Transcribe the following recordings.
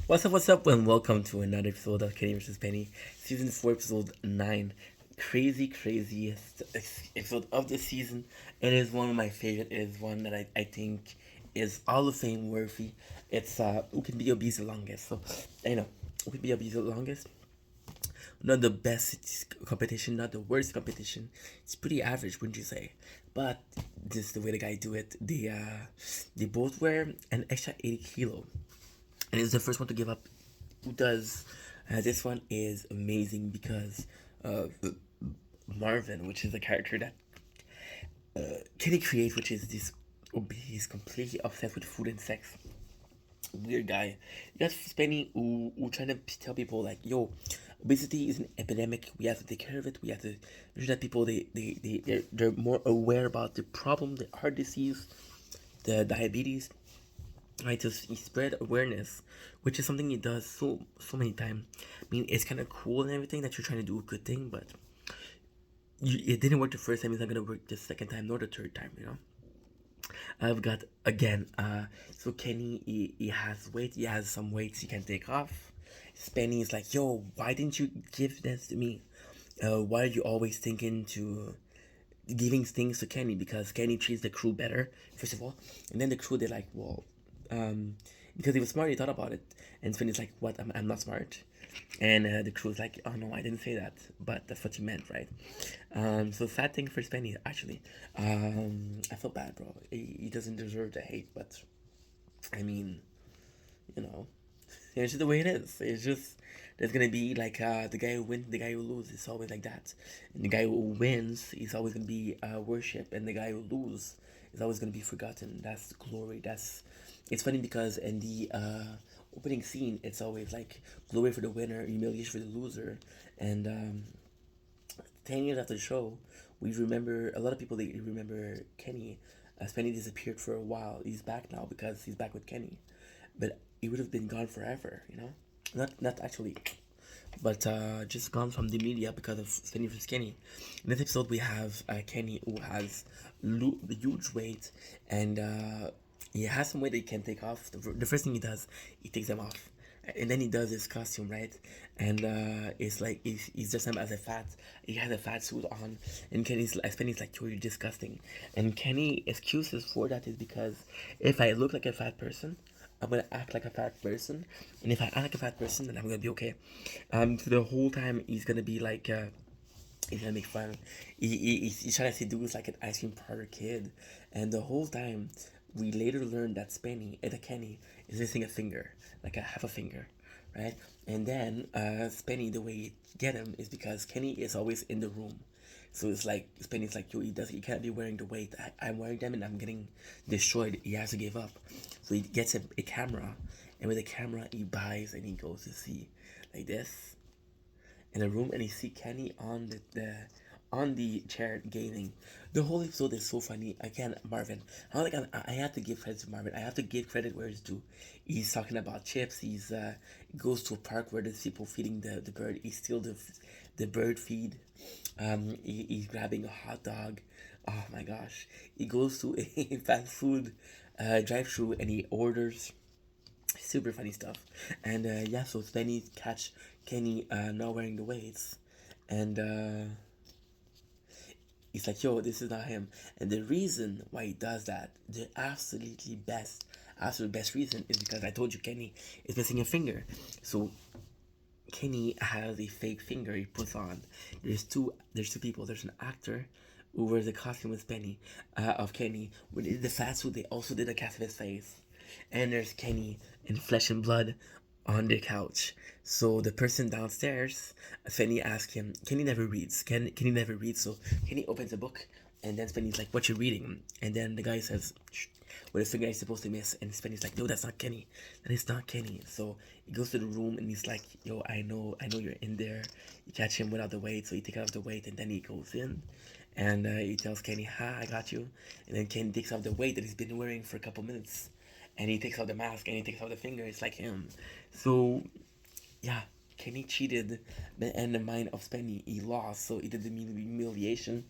What's up, and welcome to another episode of Kenny vs. Penny, Season 4, Episode 9. Craziest episode of the season. It is one of my favorite. It is one that I think is all of fame worthy. It's Who Can Be Obese the Longest. So, I know, Who Can Be Obese the Longest? Not the best competition, not the worst competition. It's pretty average, wouldn't you say? But this is the way the guy do it. They both wear an extra 80 kilo, and it's the first one to give up. Who does? This one is amazing because Marvin, which is the character that Kenny creates, which is this obese, completely obsessed with food and sex. Weird guy. You got Spenny who trying to tell people like, yo, obesity is an epidemic. We have to take care of it. We have to make sure that people they're more aware about the problem, the heart disease, the diabetes, right? To spread awareness, which is something he does so many times. I mean, it's kind of cool and everything that you're trying to do a good thing, but it didn't work the first time. It's not gonna work the second time nor the third time. I've got again. So Kenny, he has weight. He has some weights he can take off. Spenny is like, yo, why didn't you give this to me? Why are you always thinking to giving things to Kenny? Because Kenny treats the crew better, first of all, and then the crew they're like, well, because he was smart, he thought about it, and Spenny's like, what? I'm not smart, and the crew's like, oh no, I didn't say that, but that's what you meant, right? So sad thing for Spenny actually. I feel bad, bro. He doesn't deserve the hate, but I mean, you know, it's just the way it is. It's just there's gonna be like the guy who wins, the guy who loses. It's always like that. And the guy who wins is always gonna be worship, and the guy who loses is always gonna be forgotten. That's glory. That's it's funny because in the opening scene, it's always like glory for the winner, humiliation for the loser, and 10 years after the show, we remember a lot of people. They remember Kenny. Spenny disappeared for a while. He's back now because he's back with Kenny, but he would have been gone forever. Not actually, but just gone from the media because of Spenny vs. Kenny. In this episode, we have Kenny who has huge weight, and he has some weight that he can take off. The first thing he does, he takes them off, and then he does his costume, right? And it's like he's dressed up as a fat. He has a fat suit on, and Spenny's like, "You're disgusting." And Kenny excuses for that is because if I look like a fat person, I'm gonna act like a fat person, and if I act like a fat person, then I'm gonna be okay. So the whole time he's gonna be like, he's gonna make fun. He's trying to seduce like an ice cream parlor kid, and the whole time we later learn that Kenny is missing a finger, like a half a finger, right? And then Spenny, the way you get him is because Kenny is always in the room. So it's like Spenny's like, yo, he can't be wearing the weight. I'm wearing them and I'm getting destroyed. He has to give up. So he gets a camera, and with the camera he buys and he goes to see like this in a room, and you see Kenny on on the chair gaming. The whole episode is so funny. Again, Marvin. I have to give credit to Marvin. I have to give credit where it's due. He's talking about chips. He's goes to a park where there's people feeding the bird. He steals the bird feed. He's grabbing a hot dog. Oh my gosh. He goes to a fast food drive-through and he orders super funny stuff. And yeah, so Spenny catch Kenny not wearing the weights, and he's like, "Yo, this is not him." And the reason why he does that, the absolute best reason, is because I told you Kenny is missing a finger. So Kenny has a fake finger he puts on. There's two people. There's an actor who wears a costume with of Kenny. When they did the fast food, they also did a cast of his face. And there's Kenny in flesh and blood on the couch. So the person downstairs, Spenny asks him, Kenny never reads. Kenny never reads. So Kenny opens a book, and then Spenny's like, "What you reading?" And then the guy says, "Shh, what the finger is supposed to miss." And Spenny's like, "No, that's not Kenny. That is not Kenny." So he goes to the room and he's like, "Yo, I know you're in there." You catch him without the weight, so he takes off the weight, and then he goes in. And he tells Kenny, "Ha, I got you." And then Kenny takes off the weight that he's been wearing for a couple minutes, and he takes off the mask and he takes off the finger. It's like him. So yeah, Kenny cheated in the mind of Spenny. He lost, so he did the humiliation.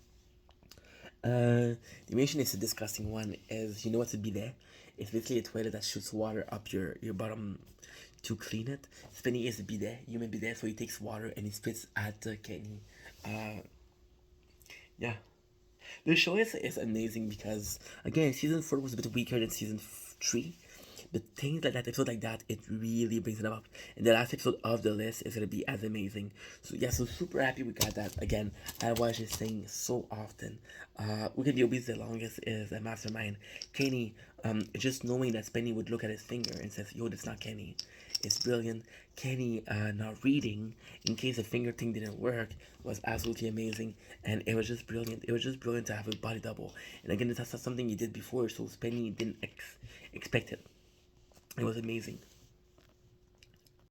The humiliation is a disgusting one. As you know what's a bidet? It's basically a toilet that shoots water up your bottom to clean it. Spenny is a bidet, human bidet, so he takes water and he spits at Kenny. Uh, yeah. The show is amazing because again season 4 was a bit weaker than season 3, but things like that episode like that it really brings it up. And the last episode of the list is gonna be as amazing. So yeah, so super happy we got that. Again, I watch this thing so often. We're gonna be obese the longest is a mastermind. Kenny, just knowing that Spenny would look at his finger and says, "Yo, that's not Kenny." It's brilliant. Kenny not reading in case the finger thing didn't work was absolutely amazing, and it was just brilliant. It was just brilliant to have a body double, and again, that's not something he did before, so Spenny didn't expect it. It was amazing.